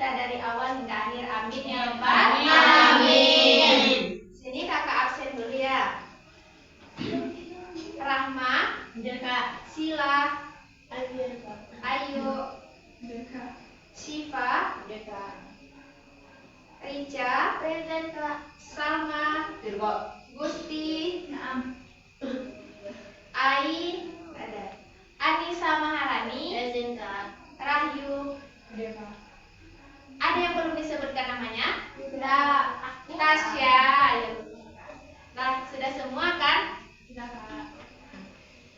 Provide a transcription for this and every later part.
kita dari awal hingga akhir. Amin ya Rabbal Amin. Alamin. Sini kakak absen dulu ya. Rahma, Sila, Ayu, Syifa, Rica, Salma, Gusti, Ai, Anissa Maharani, Rahyu. Ada yang belum disebutkan namanya? Tasya. Nah, sudah semua kan?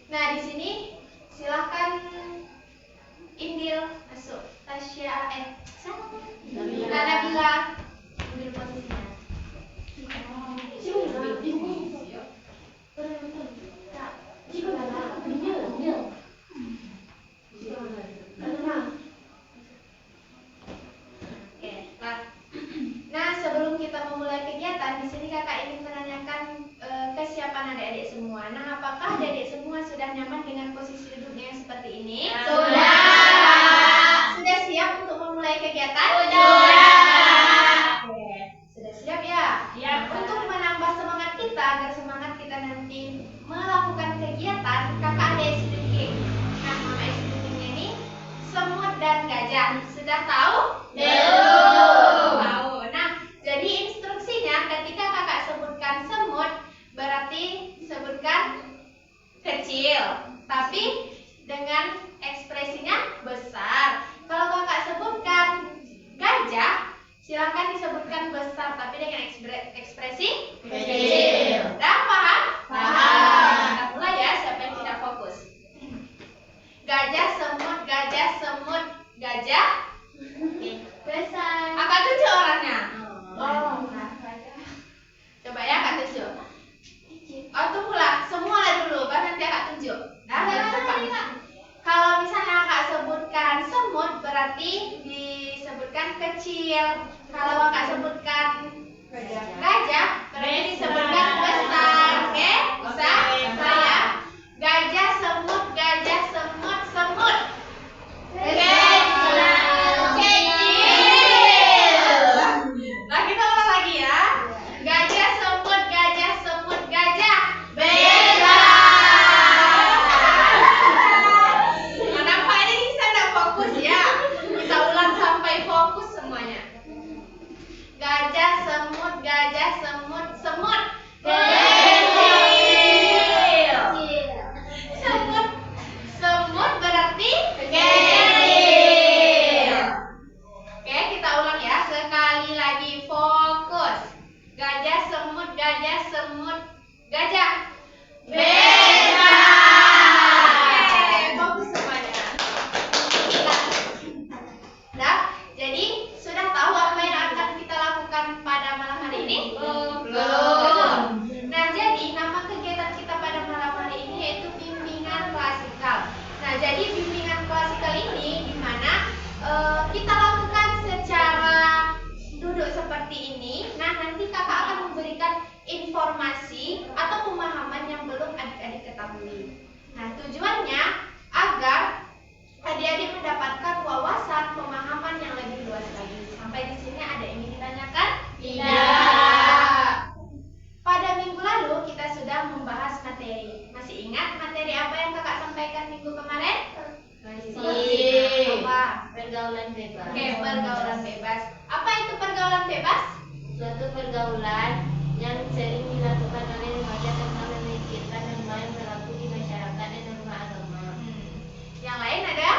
Nah, di sini silakan Indil masuk. Tasya, Nabila ambil posisinya. Nah, sebelum kita memulai kegiatan, di sini kakak ingin menanyakan kesiapan adik-adik semua. Nah, apakah adik-adik semua sudah nyaman dengan posisi duduknya yang seperti ini? Sudah. Sudah siap untuk memulai kegiatan? Sudah. Oke, sudah siap ya? Ya. Untuk menambah semangat kita agar semangat kita nanti melakukan kegiatan, kakak ada isi duduk. Nah, nama isi duduknya ini semut dan gajah. Sudah tahu? Belum. Tahu. Nah, jadi instruksinya ketika kakak sebutkan semut, berarti sebutkan kecil, tapi dengan ekspresinya besar. Kalau kakak sebutkan gajah, silakan disebutkan besar, tapi dengan ekspresi Kecil. Dah paham? Paham. Kita mulai ya, siapa yang tidak fokus. Gajah, semut, gajah. Oke. Besar. Kakak tunjuk orangnya. Oh. Nah, coba ya kak tunjuk. Oh, tunggulah, semua lah dulu, baru nanti kakak tunjuk. Nah, biar cepat. Kalau misalnya kakak sebutkan semut, berarti disebutkan kecil. Kalau kakak sebutkan gajah, berarti disebutkan besar. Oke? Bisa? Bisa ya? Gajah, semut, semut. Nah, kita ulang lagi ya. Gajah, semut, gajah. Nah, nampaknya kita tidak fokus ya. Kita ulang sampai fokus semuanya. Gajah, semut, semut. Semut berarti kecil. Oke, kita ulang ya. Sekali lagi fokus. Gajah, semut, gajah. Oke, fokus semuanya. Nah, jadi sudah tahu apa yang akan kita lakukan pada malam hari ini? Belum. Nah, jadi nama kegiatan kita pada malam hari ini yaitu bimbingan klasikal. Nah, jadi bimbingan klasikal ini di mana kita lakukan secara duduk seperti ini. Nah, nanti kakak akan memberikan informasi atau pemahaman yang belum adik-adik ketahui. Nah, tujuannya agar adik-adik mendapatkan wawasan pemahaman yang lebih luas lagi. Sampai di sini ada yang ingin ditanyakan? Tidak. Pada minggu lalu kita sudah membahas materi. Masih ingat materi apa yang kakak sampaikan minggu kemarin? Apa? Pergaulan bebas. Oke, pergaulan bebas. Apa itu pergaulan bebas? Suatu pergaulan yang sering dilakukan oleh remaja tentang memikirkan norma yang berlaku di masyarakat dan norma agama. Yang lain ada?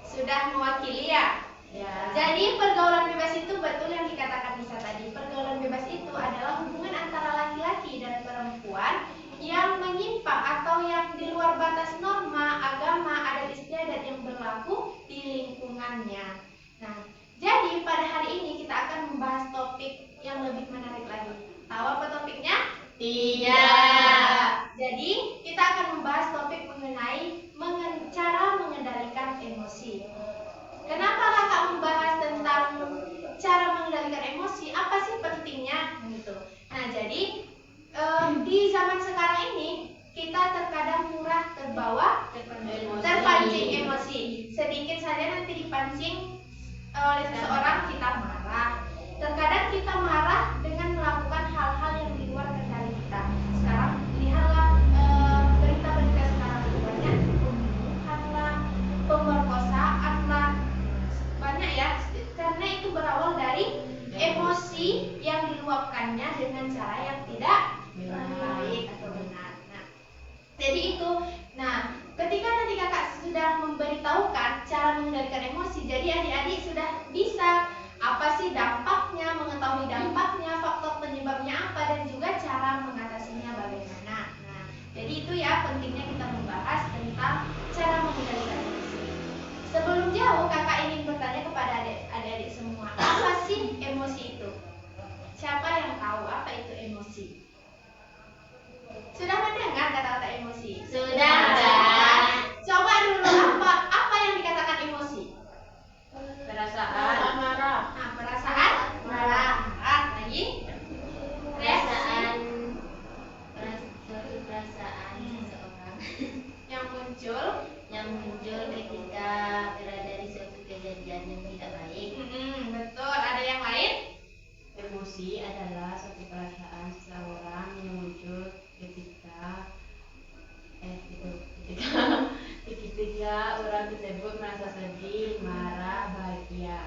Sudah mewakili ya? Ya. Jadi pergaulan bebas itu betul yang dikatakan Nisa tadi. Pergaulan bebas itu adalah hubungan antara laki-laki dan perempuan yang menyimpang atau yang di luar batas norma, agama, adat istiadat yang berlaku di lingkungannya. Nah, jadi pada hari ini kita akan membahas topik yang lebih menarik lagi. Tahu apa topiknya? Tidak. Jadi kita akan membahas topik mengenai cara mengendalikan emosi. Kenapa kakak membahas tentang cara mengendalikan emosi? Apa sih pentingnya? Gitu. Nah, jadi di zaman sekarang ini kita terkadang terbawa terpancing emosi. Sedikit saja nanti dipancing berawal dari emosi yang diluapkannya dengan cara yang tidak baik atau benar. Nah, jadi itu. Nah, ketika nanti kakak sudah memberitahukan cara mengendalikan emosi, jadi adik-adik sudah bisa apa sih dampaknya, mengetahui dampaknya, faktor penyebabnya apa, dan juga cara mengatasinya bagaimana. Nah, jadi itu ya pentingnya kita membahas tentang cara mengendalikan emosi. Sebelum jauh, kakak ingin bertanya kepada adik-adik semua, apa sih emosi itu? Siapa yang tahu apa itu emosi? Sudah mendengar kata-kata emosi? Sudah. Coba dulu apa yang dikatakan emosi? Perasaan marah. Nah, perasaan marah. Lagi? Perasaan suatu perasaan seseorang yang muncul ketika berada di suatu kejadian yang tidak baik. Betul. Ada yang lain? Emosi adalah suatu perasaan seseorang yang muncul ketika orang tersebut merasa sedih, marah, bahagia.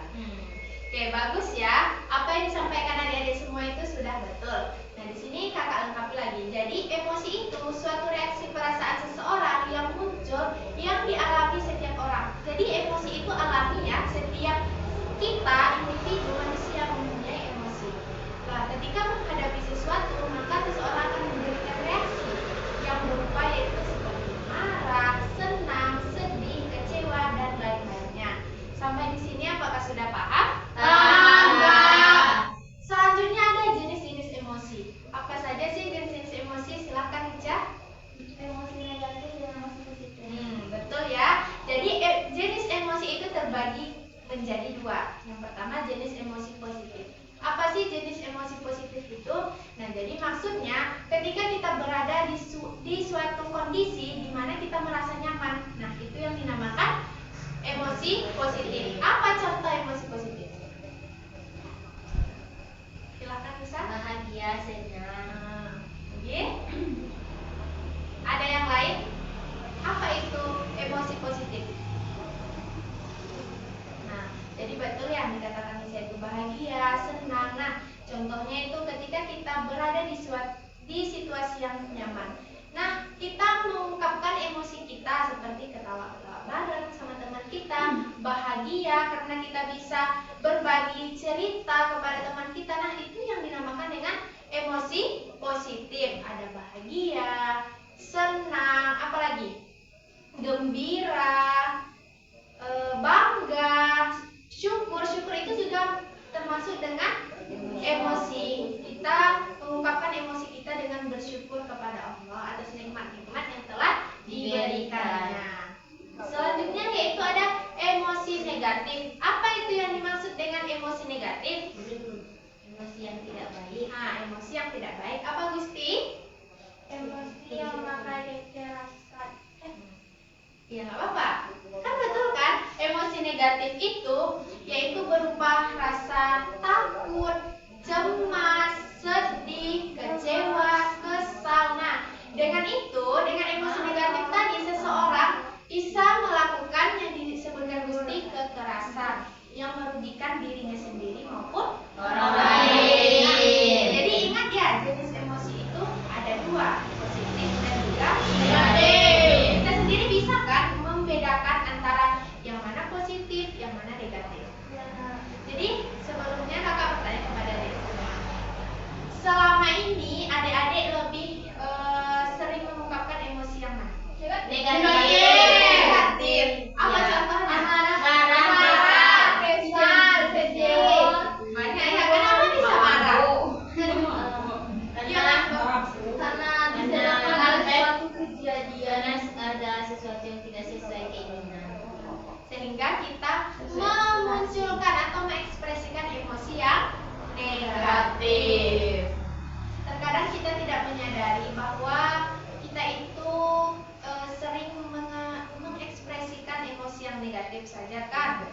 Oke, bagus ya. Apa yang disampaikan adik-adik semua itu sudah betul. Nah, di sini kakak lengkapi lagi. Jadi, emosi itu suatu reaksi perasaan seseorang yang muncul yang dialami setiap orang. Jadi, emosi itu alami ya. Setiap kita, individu manusia mempunyai emosi. Nah, ketika menghadapi sesuatu, maka seseorang akan memberikan reaksi yang berupa yaitu seperti marah, senang, sedih, kecewa, dan lain-lainnya. Sampai di sini apakah sudah paham? Selanjutnya ada jenis-jenis emosi. Apa saja sih jenis-jenis emosi? Silahkan Ica. Emosi negatif dan emosi positif. Betul ya. Jadi jenis emosi itu terbagi menjadi dua. Yang pertama jenis emosi positif. Apa sih jenis emosi positif itu? Nah, jadi maksudnya ketika kita berada di suatu kondisi di mana kita merasa nyaman. Nah, itu yang dinamakan emosi positif. Apa contoh emosi positif? Silakan bisa. Bahagia, senang. Oke. Ada yang lain? Apa itu emosi positif? Nah, jadi betul yang dikatakan Nisa itu bahagia, senang. Nah, contohnya itu ketika kita berada di situasi yang nyaman. Nah, kita mengungkapkan emosi kita seperti ketawa-ketawa bareng sama teman kita, bahagia karena kita bisa berbagi cerita kepada teman kita. Nah, itu yang dinamakan dengan emosi positif. Ada bahagia, senang, apalagi gembira, bangga, syukur. Syukur itu juga termasuk dengan emosi. Kita mengungkapkan emosi kita dengan bersyukur kepada Allah atas nikmat-nikmat yang telah diberikannya. Selanjutnya yaitu ada emosi negatif. Apa itu yang dimaksud dengan emosi negatif? Emosi yang tidak baik. Nah, emosi yang tidak baik. Apa Gusti? Emosi yang memakai kekerasan. Ya nggak apa-apa. Kan betul kan? Emosi negatif itu yaitu berupa rasa takut, cemas, sedih, kecewa, kesal. Nah, dengan emosi negatif tadi seseorang bisa melakukan yang disebutkan Gusti kekerasan yang merugikan dirinya sendiri maupun orang lain. Nah, jadi ingat ya, jenis emosi itu ada dua, positif dan juga negatif. Kita sendiri bisa kan membedakan antara yang mana positif, yang mana negatif. Jadi sebelumnya kakak bertanya kepada adik semua, selama ini adik-adik lebih sering mengungkapkan emosi yang mana? Negatif. Apa contohnya? Marah, kesal, sedih. Banyak ya. Kenapa bisa marah? Karena ada suatu kejadian, ada sesuatu yang tidak sesuai keinginan. Sehingga kita memunculkan atau mengekspresikan emosi yang negatif. Terkadang kita tidak menyadari bahwa kita itu sering mengekspresikan emosi yang negatif saja kan.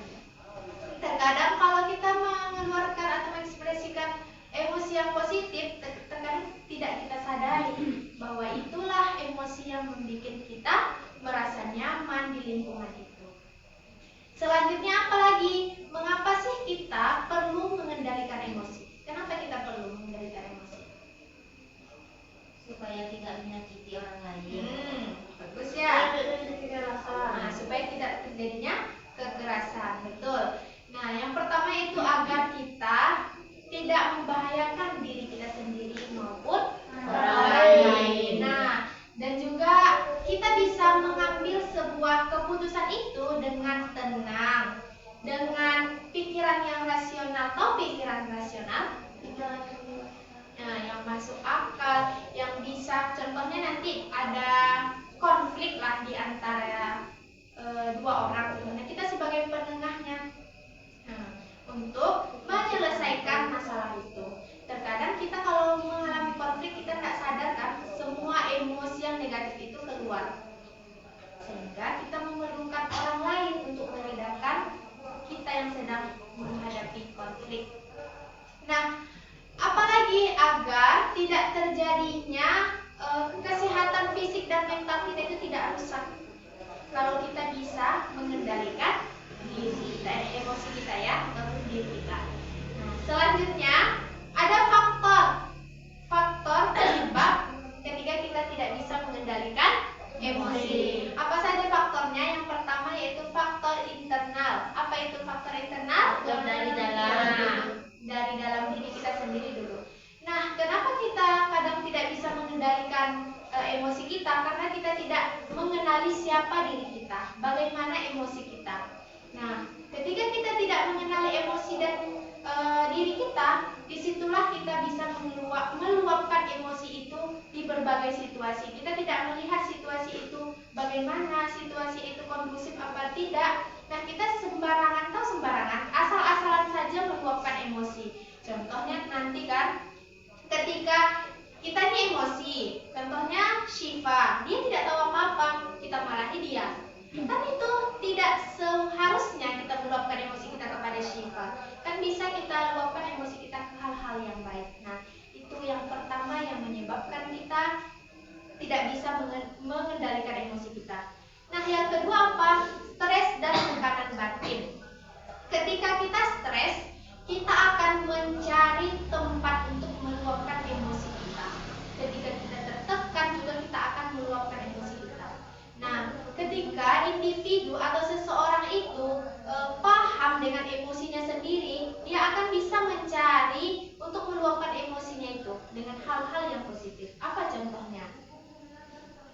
Terkadang kalau kita mengeluarkan atau mengekspresikan emosi yang positif, terkadang tidak kita sadari bahwa itulah emosi yang membuat kita merasa nyaman di lingkungan itu. Selanjutnya apa lagi? Mengapa sih kita perlu emosional atau pikiran rasional? Nah, yang masuk akal, yang bisa, contohnya nanti ada konflik lah di antara dua orang. Nah, kita sebagai penengahnya, untuk menyelesaikan masalah itu. Terkadang kita kalau mengalami konflik, kita nggak sadar kan, semua emosi yang negatif itu keluar, sehingga kita memerlukan orang lain untuk meredakan kita yang sedang menghadapi konflik. Nah, apalagi agar tidak terjadinya kesehatan fisik dan mental kita itu tidak rusak. Kalau kita bisa mengendalikan diri kita, emosi kita ya, atau diri kita. Nah, selanjutnya ada faktor penyebab ketika kita tidak bisa mengendalikan emosi. Apa saja faktornya? Yang pertama yaitu faktor internal. Apa itu faktor internal? Dari dalam. Dari dalam diri kita sendiri dulu. Nah, kenapa kita kadang tidak bisa mengendalikan emosi kita? Karena kita tidak mengenali siapa diri kita, bagaimana emosi kita. Nah, ketika kita tidak mengenali emosi dan diri kita, disitulah kita bisa meluapkan emosi itu di berbagai situasi. Kita tidak melihat situasi itu bagaimana, situasi itu kondusif apa tidak. Nah, kita sembarangan, asal-asalan saja meluapkan emosi. Contohnya nanti kan, ketika kita ini emosi, contohnya Syifa, dia tidak tahu apa-apa, kita marahi dia. Kan itu tidak seharusnya kita meluapkan emosi kita kepada Syifa. Kan bisa kita luapkan emosi kita ke hal-hal yang baik. Nah, itu yang pertama yang menyebabkan kita tidak bisa mengendalikan emosi kita. Nah, yang kedua apa? Stres dan tekanan batin. Ketika kita stres, kita akan mencari tempat untuk meluapkan emosi kita. Ketika kita tertekan juga kita akan meluapkan emosi kita. Nah, ketika individu atau seseorang itu paham dengan emosinya sendiri, dia akan bisa mencari untuk meluapkan emosinya itu dengan hal-hal yang positif. Apa contohnya?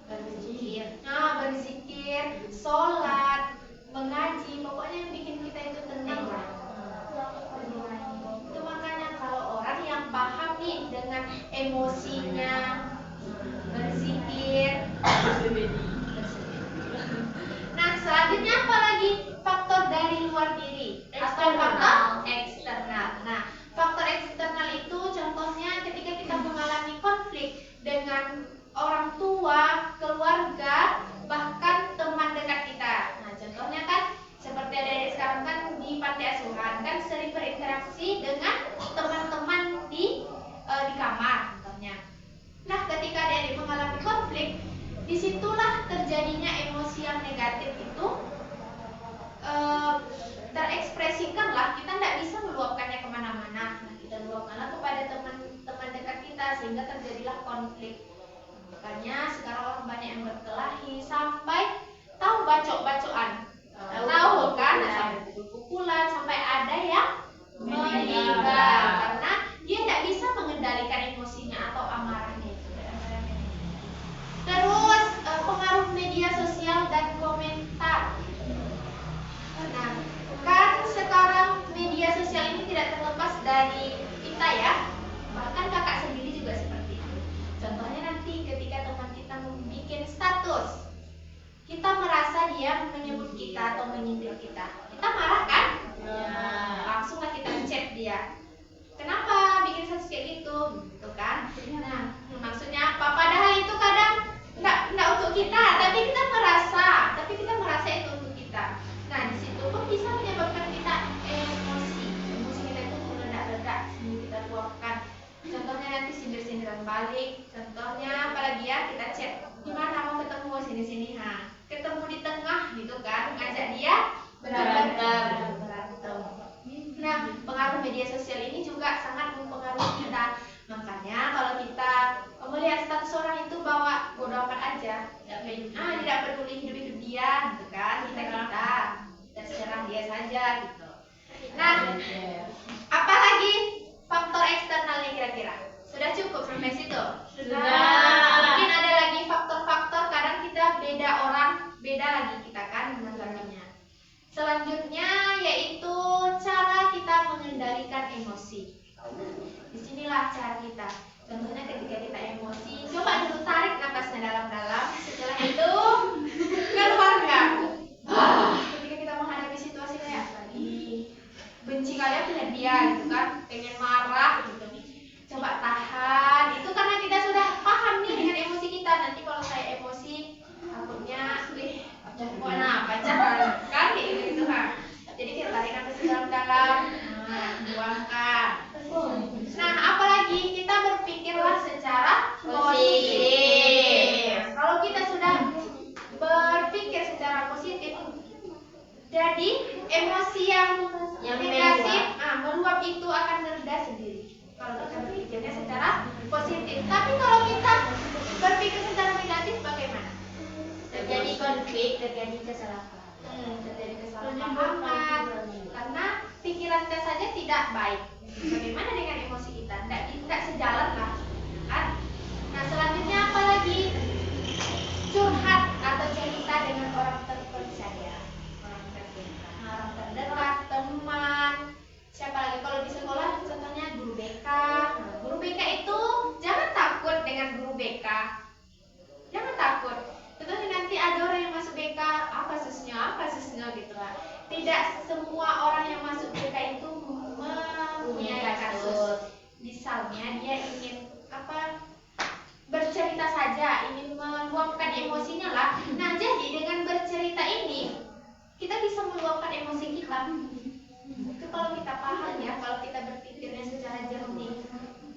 Berzikir. Nah, berzikir, sholat, mengaji, pokoknya yang bikin kita itu tenang lah. Itu makanya kalau orang yang paham nih dengan emosinya, berzikir. Nah, selanjutnya apa lagi? Faktor dari luar diri atau faktor eksternal. Nah, faktor eksternal itu contohnya ketika kita mengalami konflik dengan orang tua, keluarga, bahkan teman dekat kita. Nah, contohnya kan seperti adik-adik sekarang kan di panti asuhan kan sering berinteraksi dengan teman-teman di kamar contohnya. Nah, ketika adik-adik mengalami konflik, disitulah terjadinya emosi yang negatif itu terekspresikan lah. Kita tidak bisa meluapkannya kemana-mana. Nah, kita luapkanlah kepada teman-teman dekat kita sehingga terjadilah konflik. Makanya sekarang orang banyak yang berkelahi sampai tahu bacok-bacokan. Tahu kan? Sampai pukul-pukulan, sampai ada yang meninggal karena dia tidak bisa mengendalikan emosinya atau amarahnya itu. Terus pengaruh media sosial dan komentar. Nah, kan sekarang media sosial ini tidak terlepas dari kita ya. Bahkan kakak sendiri juga seperti itu. Contohnya nanti ketika teman kita membuat status, kita merasa dia menyebut kita atau menyindir kita. Kita marah kan? Ya. Langsunglah kita chat dia. Kenapa bikin status kayak gitu? Gitu kan? Nah, maksudnya apa? Padahal itu kadang enggak untuk kita, tapi kita merasa itu untuk kita. Nah, di situ pun bisa menyebabkan kita emosi kita itu meledak-ledak, sehingga kita luapkan. Contohnya nanti sindir-sindiran balik. Contohnya apalagi ya, kita chat, gimana mau ketemu sini-sini, ketemu di tengah gitu kan, ngajak dia berantem. Nah, pengaruh media sosial ini juga sangat mempengaruhi kita. Makanya kalau kita melihat status orang itu bawa bodo amat aja, tidak peduli hidup dia gitu kan, kita terserah dia saja gitu. Nah, apalagi faktor eksternalnya kira-kira? Sudah cukup sampai situ? Sudah. Mungkin ada lagi faktor-faktor, kadang kita beda orang, beda lagi kita kan menanggapinya. Selanjutnya yaitu cara kita mengendalikan cara kita. Contohnya ketika kita emosi, coba dulu tarik napasnya dalam-dalam. Setelah itu keluarkan. Ketika kita menghadapi situasi kayak tadi, benci kalian punya dia gitu kan, pengen marah gitu. Coba tahan. Itu karena kita sudah paham nih dengan emosi kita. Nanti kalau saya emosi, takutnya, pacar kan kayak gitu kan. Jadi kita tarik nafas dalam-dalam, buangkan. Nah, apalagi kita berpikirlah secara positif. Kalau kita sudah berpikir secara positif, jadi emosi yang negatif, meluap itu akan mereda sendiri. Kalau kita berpikirnya secara positif. Tapi kalau kita berpikir secara negatif, bagaimana? Terjadi konflik, terjadi kesalahan. Terjadi kesalahpahaman karena pikiran kita saja tidak baik. Bagaimana dengan emosi kita? Tidak sejalan lah, kan? Nah, selanjutnya apa lagi? Curhat atau cerita dengan orang terpercaya, orang terdekat, teman. Siapa lagi? Kalau di sekolah contohnya guru BK. Guru BK itu jangan takut dengan guru BK. Jangan takut. Contohnya nanti ada orang yang masuk BK, apa susnya gitu lah. Tidak semua orang yang masuk BK itu mempunyai kasus. Misalnya dia ingin bercerita saja, ingin meluapkan emosinya lah. Nah, jadi dengan bercerita ini kita bisa meluapkan emosi kita. Itu kalau kita paham ya, kalau kita berpikirnya secara jernih,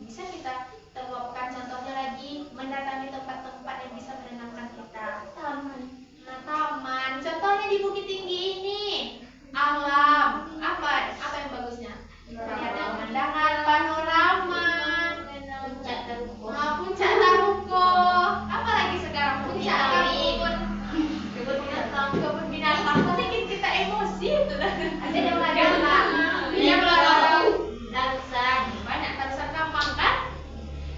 bisa kita terluapkan. Contohnya lagi mendatangi tempat-tempat yang bisa menenangkan kita. Taman. Contohnya di Bukit Tinggi ini, alam. Apa yang bagusnya? Lihat pemandangan panorama. Puncak Taruko. Apa lagi sekarang? Puncak Kebun. Kebun binatang. Tapi kita emosi itu dah. Ada yang melanggar. Dia melanggar. Tarusan. Banyak tarusan gampang kan?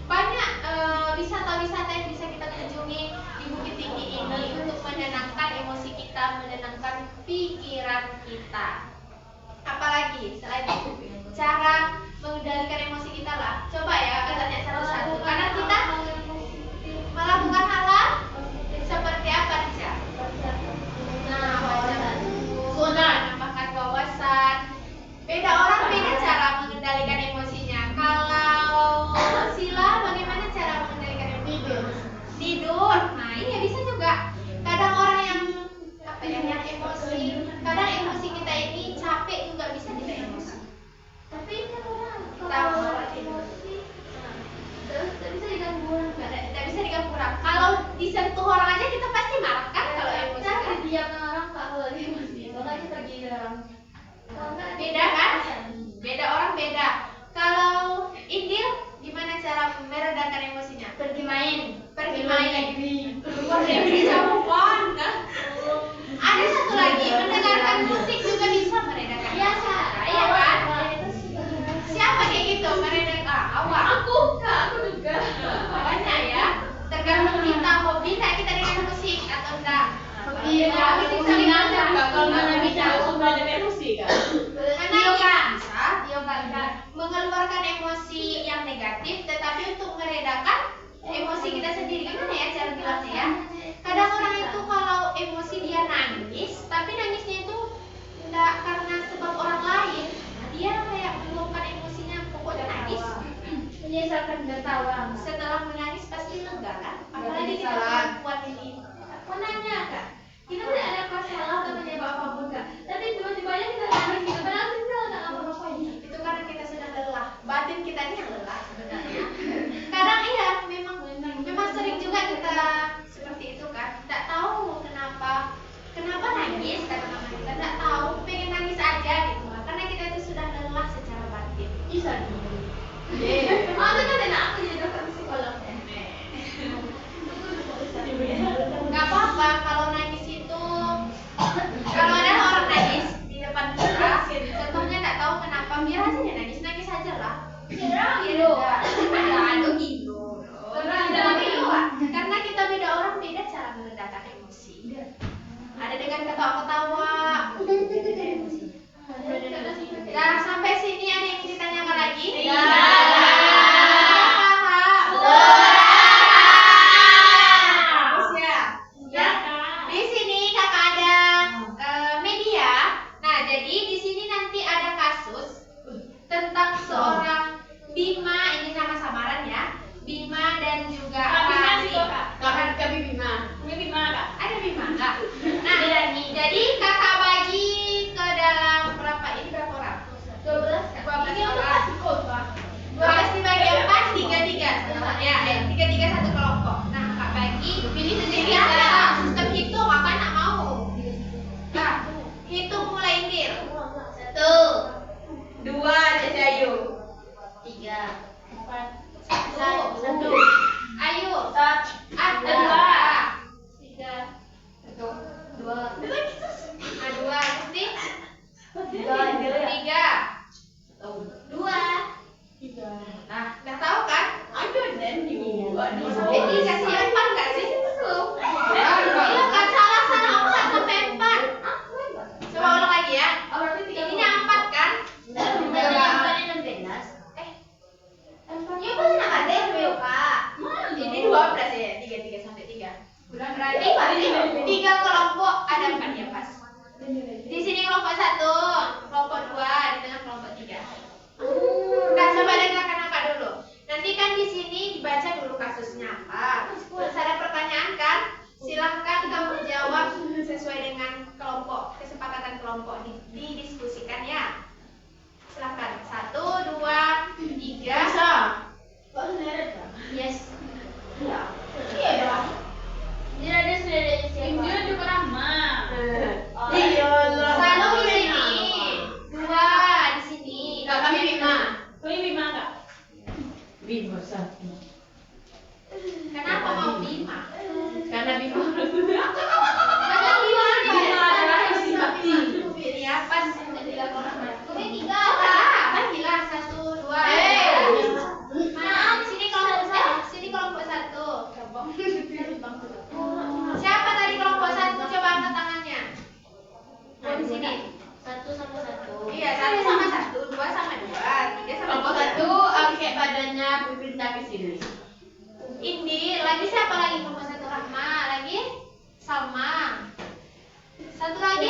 Banyak wisata-wisata yang bisa kita kunjungi di Bukit Tinggi ini untuk menenangkan emosi kita, menenangkan pikiran kita. Apalagi selain itu, cara mengendalikan emosi kita lah. Coba ya kita tanya satu-satu. Karena kita melakukan hal seperti apa Rica? Baca buku, menambahkan wawasan. Beda orang beda cara mengendalikan emosinya. Kalau Sila, bagaimana cara mengendalikan emosi? Tidur. Nah, ini bisa juga. Kadang orang yang yang emosi, kadang emosi kita ini capek juga bisa kita emosi. Tapi kan orang kalau emosi, terus tidak bisa diganggu, tidak bisa diganggu orang. Kalau disentuh orang aja kita pasti marah kan kalau emosi. Kan diam orang kalau emosi, kalau kita pergi dalam. Beda kan? Beda orang beda. Kalau Indil, gimana cara meredakan emosinya? Pergi main. Keluar negeri jauh banget. Ada satu lagi, mendengarkan musik juga bisa meredakan. Biasa, iya kan? Siapa kayak gitu meredakan? Awak. Aku juga. Banyak ya. Tergantung kita hobi nggak kita dengan musik atau enggak. Hobi musik saling aja. Kalau mana bisa sumber emosi kan? Mengeluarkan emosi yang negatif, tetapi untuk meredakan emosi kita sendiri. Gimana ya cara bilangnya ya? Kadang orang itu kalau emosi dia nangis, tapi nangisnya itu tidak karena sebab orang lain. Dia kayak meluapkan emosinya, pokoknya nangis. Menyesalkan tertawa. Setelah menangis pasti lega kan? Apalagi kita perempuan ini. Menanya kan? Kita tidak ada masalah atau penyebab apapun kan? Tapi tiba-tiba kita nangis gitu, padahal kita nggak ngapa-ngapain. Itu karena kita sudah lelah. Batin kita ini yang lelah sebenarnya. Kadang iya, memang sering juga kita seperti itu kan. Tidak tahu kenapa nangis, kata mama kita tidak tahu, pengen nangis aja gitu. Karena kita itu sudah lelah secara batin. Bisa. Itu kan aku jadi dokter psikolog. Gak apa-apa kalau nangis itu, kalau ada orang nangis di depan kita, contohnya nggak tahu kenapa, biar aja dia nangis aja lah. Gitu. Karena kita beda orang, beda cara meredakan emosi. Ada dengan ketawa-ketawa. Nah, sampai sini ada yang ditanyakan lagi? tentang seorang Bima, ini nama samaran ya. Bima dan juga Rani. Kami Bima. Ada Bima enggak? Nah, jadi kakak bagi ke dalam berapa ini berapa orang? 12 orang. 12 dibagi 4, 3 ya, 3 satu kelompok. Nah, kakak bagi, pilih sendiri aja. Sistem hitung, apa nak mau? Nah, hitung mulai Indil. 1, 2, Cacayu. 3, 4, 1, Ayu. 2, 3, 2, 2, Gusti. 3, 2. Nah, udah tahu kan? Sampai 3 sih 4 nggak sih? Belum. Iya kan salah 4 sampai 4. Coba ulang lagi ya. Ininya 4 kan? Ya pasti nak ada yang beo Kak. Ini 12 ya, 3 sampai 3. Berarti 3 kelompok ada 4 ya pas. Di sini kelompok 1, kelompok 2, di tengah kelompok 3. Nah, coba dengarkan apa dulu. Nanti kan di sini dibaca dulu kasusnya apa. Terus ada pertanyaan kan? Silahkan kamu jawab sesuai dengan kelompok, kesepakatan kelompok didiskusikan ya. Silahkan. 1, 2, 3. yes. Iya dong. Ini ada sudah ada siapa? Iya lah. 1 di sini, 2 di sini. Kami Bima. Bima satu. Kenapa mau 5? Karena Bima. Karena 5 adalah isi hati. Ya pas 3 orang. Kami 3 lah. Bagilah 1, 2. Mana di sini kelompok 1. Siapa tadi kelompok 1? Coba angkat tangannya. Nah, di sini. 1 sama 1. Iya, 1 sama 1, 2 sama 2, 3 sama Kelompok 3. satu, angkat badannya Bibinta ke sini. Indi, lagi siapa lagi kelompok 1? Rahma, lagi Salma. Satu lagi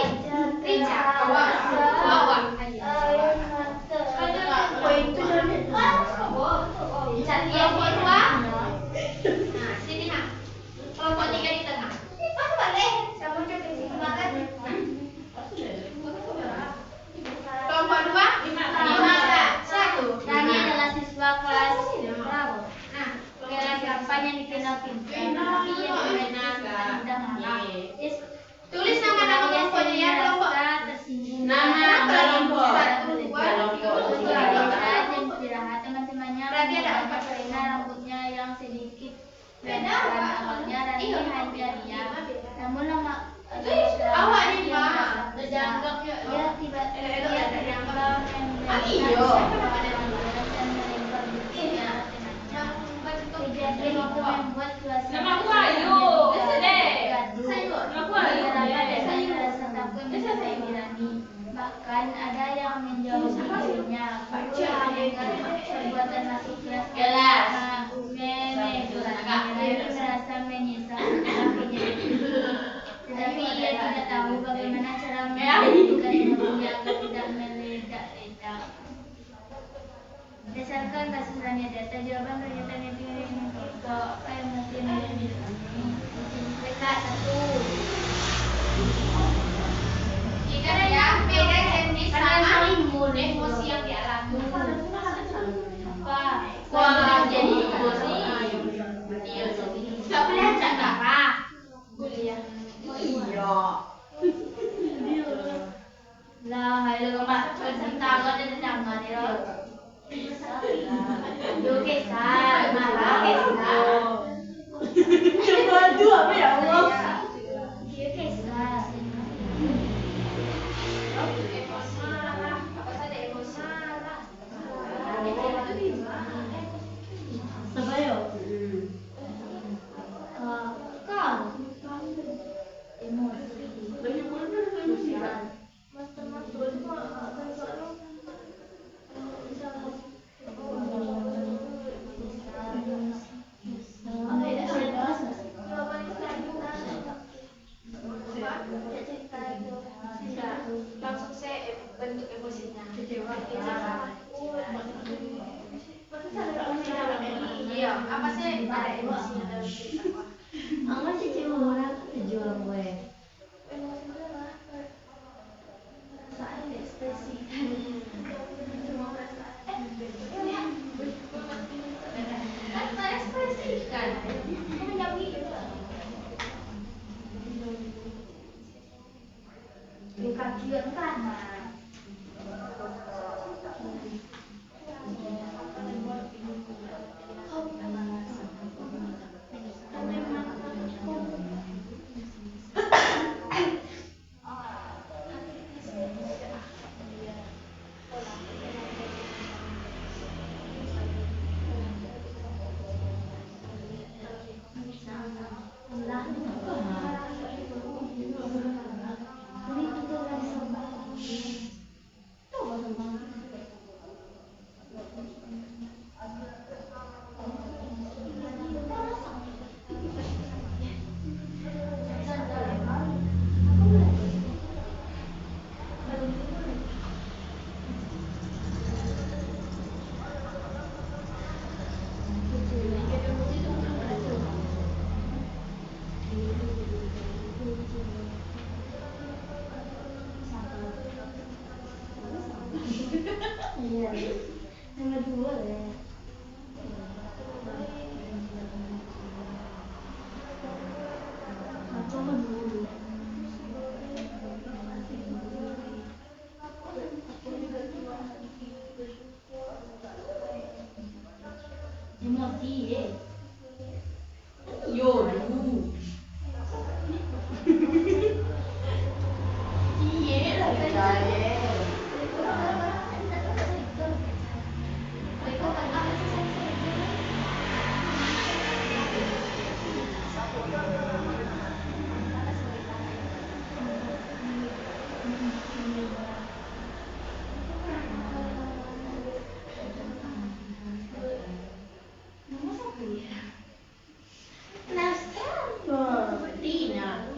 Rica. Wawa. Kelompok 2. Nah, sini nak. Kelompok 3 di tengah. Pas balik. Sama coba di sini banget. Kelompok 2 1. Rani adalah siswa kelas Nah, kelas 8 yang dikenal pintar, tapi yang tidak marah. tulis nama-nama kelompoknya ya, kelompok. Tersinggung. Nama kelompok. 1, 2, 3, 4. Jam istirahat teman-temannya Berarti ada mengubah 4 karena rambutnya yang sedikit Beda, pendek. Pak. Awalnya Rani Iya, hanya diam, namun lama awak ni, Mak. terjangkau. Ia tiba-tiba melempar Iyo. dan melempar bukunya kejadian itu membuat suasana Nama aku Ayu. gaduh. Nama aku Ayu. Beberapa dari rasa takut menyertai Rani. Bahkan ada yang menjauhi dirinya. Perbuatan masuk kelas karena Rani merasa menyesal akhirnya tetapi ia tidak tahu bagaimana cara menghentikan emosi agar tidak meledak-ledak. Berdasarkan kasus Rani data jawaban pernyataan yang tinggal apa yang masih menjadi mereka 1. Jika ya, beda jenis sama emosi yang dialami. Wah, jadi emosi. Gak belajar darah. Iya. Lah, halo Mas, tentang ada tetangga dia. Yo kesal, marah kesal. Bantu apa ya Allah? Dia kesal. Emosi marah, apa saja emosi marah. Siapa yo? Kau. Emosi. Jawaban Angkat sih cuma orang jual gue. Perasaan diekspresikan. Cuma perasaan. Kan terekspresikan. Kan nggak gitu. Di kaki yang kanan. Iya, nomor 2 ya. Nomor 2. Emosi, Yo, dulu. Iya lah percaya. Tina.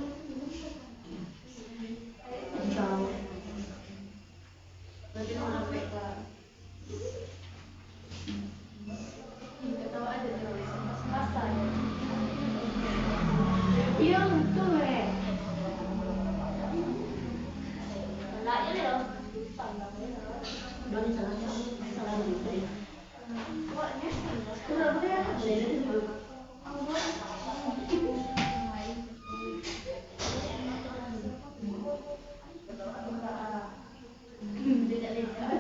Tahu. Berarti mau sampai ke Nggak tahu ada tulis Pasal. Iya, betul ya. Lah ini loh. Doni salah gitu ya. Surabaya ada dulu. Tidak legal.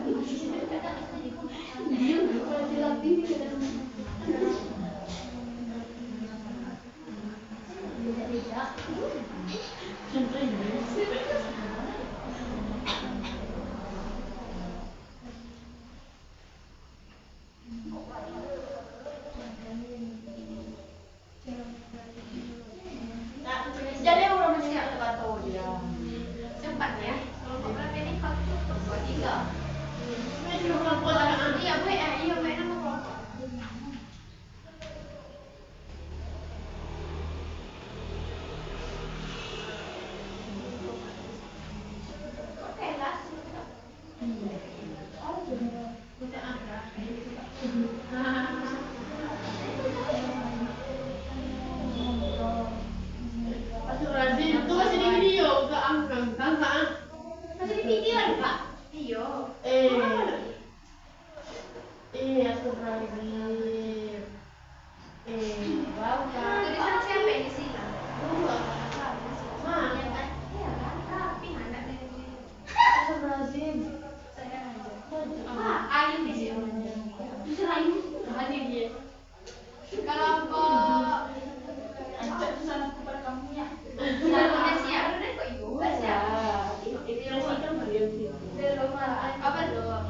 Dia masih latih. Tidak legal. Contohnya. Jadi orang masih nggak tahu dia. cepat ya. Kalau nggak berapa ini kalau 2, 3. Iya, Bu. Iya, Bu. Nama kelompok. Oke lah. Udah ada. Asuransi itu masih di video, ke angkang, kan? Masih di video ya, Pak? Iya. Asuransi. Bapak. Tulisan siapa ini sih? Ma. Iya kan? Iya kan? Rapi anak dari sini. Asuransi. Saya aja. Pak, Ayu di sini. Bisa Ayu? Mana dia? Kelompok udah siap, udah kok ibu, udah siap. Belum, apa belum?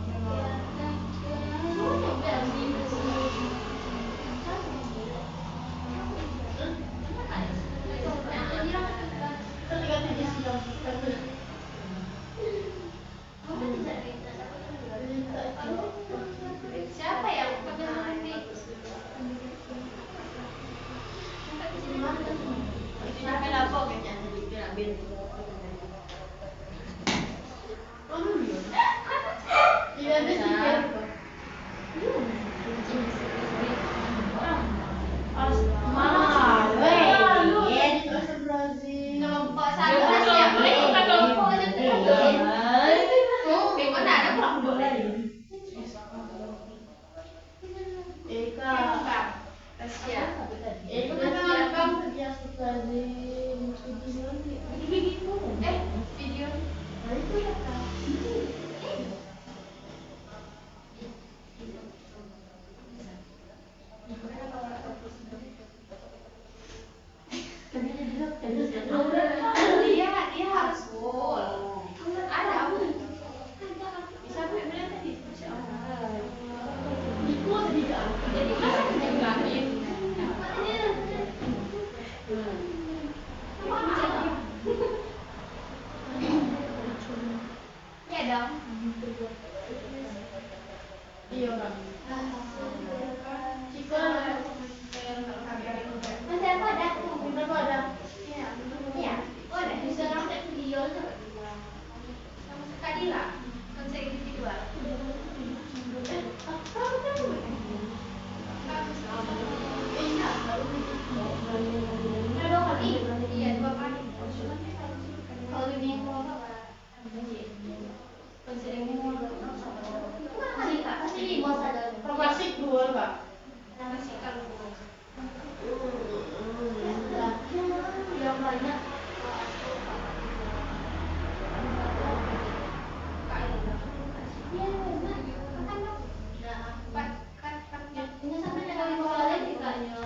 Iya kak. Cika. Masih apa ada? Kenapa ada? Iya. Oh, ada bisa nonton video tuh. Sama Kadila. Konser individual. Iya. Udah 2 kali. Iya, 2 kali. Kalau ini yang mau apa? Konser ini mau apa kali kak? Pasti di bos ada. Klasik 2 kak. Masih kalau Yang banyak. ini sampai dengan 5 kali dikanya.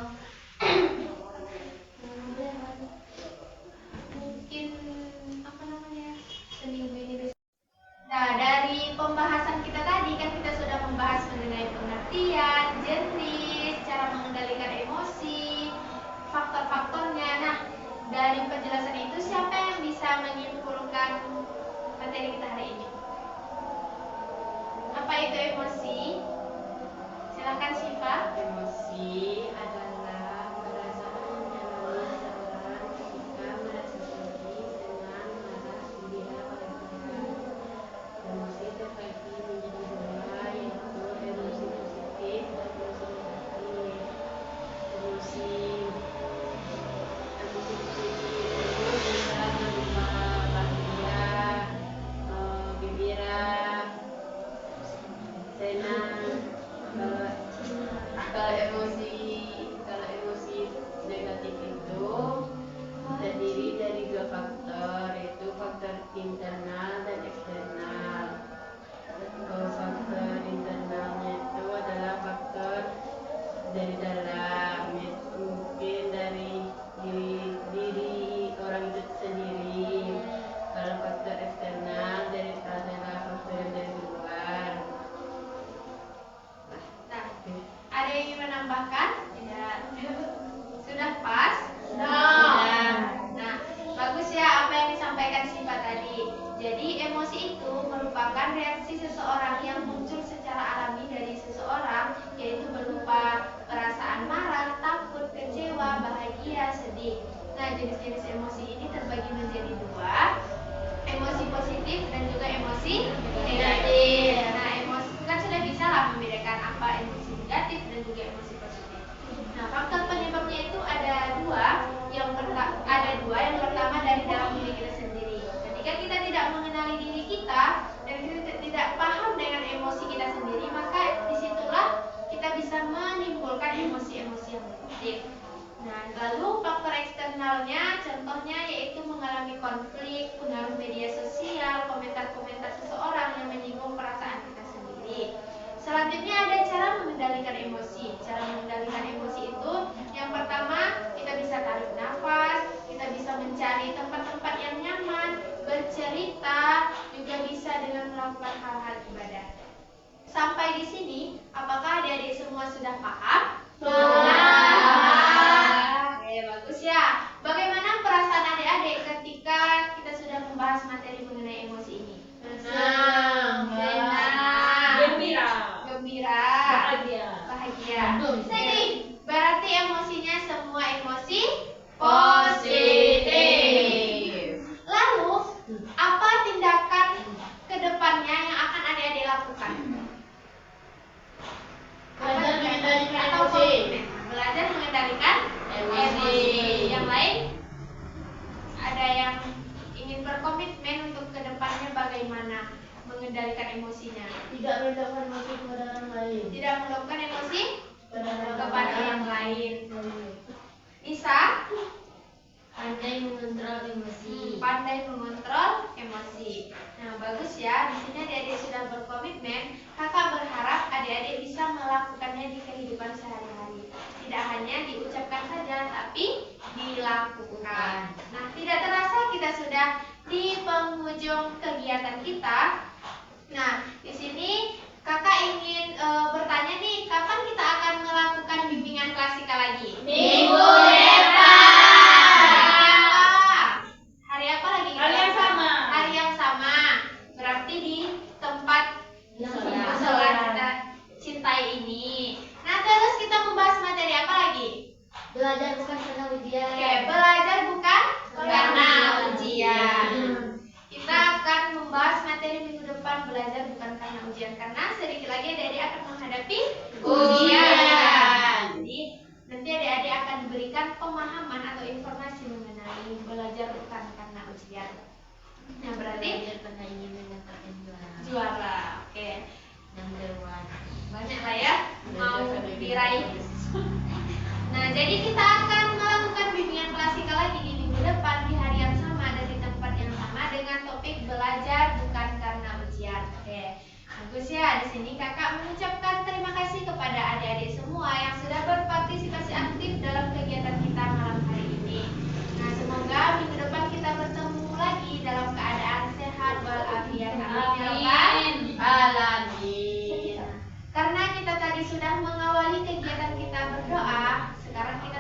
Mungkin apa namanya seminggu ini besok. Nah, dari pembahasan kita tadi kan kita sudah membahas mengenai pengertian, jenis, cara mengendalikan emosi, faktor-faktornya. Nah, dari penjelasan itu siapa yang bisa menyimpulkan materi kita hari ini? Apa itu emosi? Silakan Syifa. Emosi adalah perasaan yang alami seorang ketika merasa sedih, senang, marah, gembira, bahagia. Emosi terbagi menjadi 2, yaitu emosi positif dan emosi negatif. Emosi positif itu bisa berupa bahagia, gembira, senang. Kalau emosi negatif itu terdiri dari 2 faktor, yaitu faktor internal dan eksternal. Kalau faktor internalnya itu adalah faktor dari dalam, mungkin dari diri orang itu sendiri. Kalau faktor eksternal adalah faktor yang dari luar. Nah, ada yang ingin menambahkan? Tidak. Sudah pas? Sudah. Nah, bagus ya apa yang disampaikan Syifa tadi. Jadi emosi itu merupakan reaksi seseorang yang muncul secara alami dari seseorang, yaitu berupa perasaan marah, takut, kecewa, bahagia, sedih. Nah, jenis-jenis emosi ini terbagi menjadi 2, emosi positif dan juga emosi negatif. Nah, emosi kan sudah bisa lah membedakan apa emosi negatif dan juga emosi positif. Nah, faktor penyebabnya itu ada 2. Yang pertama dari dalam diri kita sendiri. Ketika kita tidak mengenali diri kita dan kita tidak paham dengan emosi kita sendiri, maka disitulah kita bisa menimbulkan emosi-emosi yang negatif. Nah, lalu faktor eksternalnya contohnya yaitu mengalami konflik, pengaruh media sosial, komentar-komentar seseorang yang menyinggung perasaan kita sendiri. Selanjutnya ada cara mengendalikan emosi. Cara mengendalikan emosi itu yang pertama kita bisa tarik nafas, kita bisa mencari tempat-tempat yang nyaman, bercerita, juga bisa dengan melakukan hal-hal ibadah. Sampai di sini, apakah adik-adik semua sudah paham? Oke, bagus ya. Bagaimana perasaan adik-adik ketika kita sudah membahas materi mengenai emosi ini? Senang. Gembira. Bahagia. Jadi, berarti emosinya semua emosi positif. Lalu, apa tindakan kedepannya yang akan adik-adik lakukan? Belajar mengendalikan Atau emosi. komitmen. Belajar mengendalikan emosi. Yang lain, ada yang ingin berkomitmen untuk kedepannya bagaimana mengendalikan emosinya? Tidak meledakkan emosi kepada orang lain. Tidak meluapkan emosi Kepada kepada orang lain. Nisa, Pandai mengontrol emosi. pandai mengontrol emosi. Nah, bagus ya. Di sini adik-adik sudah berkomitmen. Kakak berharap adik-adik bisa melakukannya di kehidupan sehari-hari. Tidak hanya diucapkan saja, tapi dilakukan. Nah, tidak terasa kita sudah di penghujung kegiatan kita. Nah, di sini kakak ingin bertanya nih, kapan kita akan melakukan bimbingan klasikal lagi? Minggu depan. Hari apa lagi? Hari yang sama. Hari yang sama. Berarti di tempat Musola. musola kita berarti juara. Oke. Banyak lah ya mau diraih. Nah, jadi kita akan melakukan bimbingan klasikal lagi di minggu depan di hari yang sama dan di tempat yang sama dengan topik belajar bukan karena ujian. Oke. Bagus ya. Di sini kakak mengucapkan terima kasih kepada adik-adik semua yang sudah berpartisipasi aktif dalam kegiatan kita malam hari ini. Nah, semoga minggu depan kita bertemu lagi dalam keadaan sehat walafiat. Amin. Alamin. Karena kita tadi sudah mengawali kegiatan kita berdoa, sekarang kita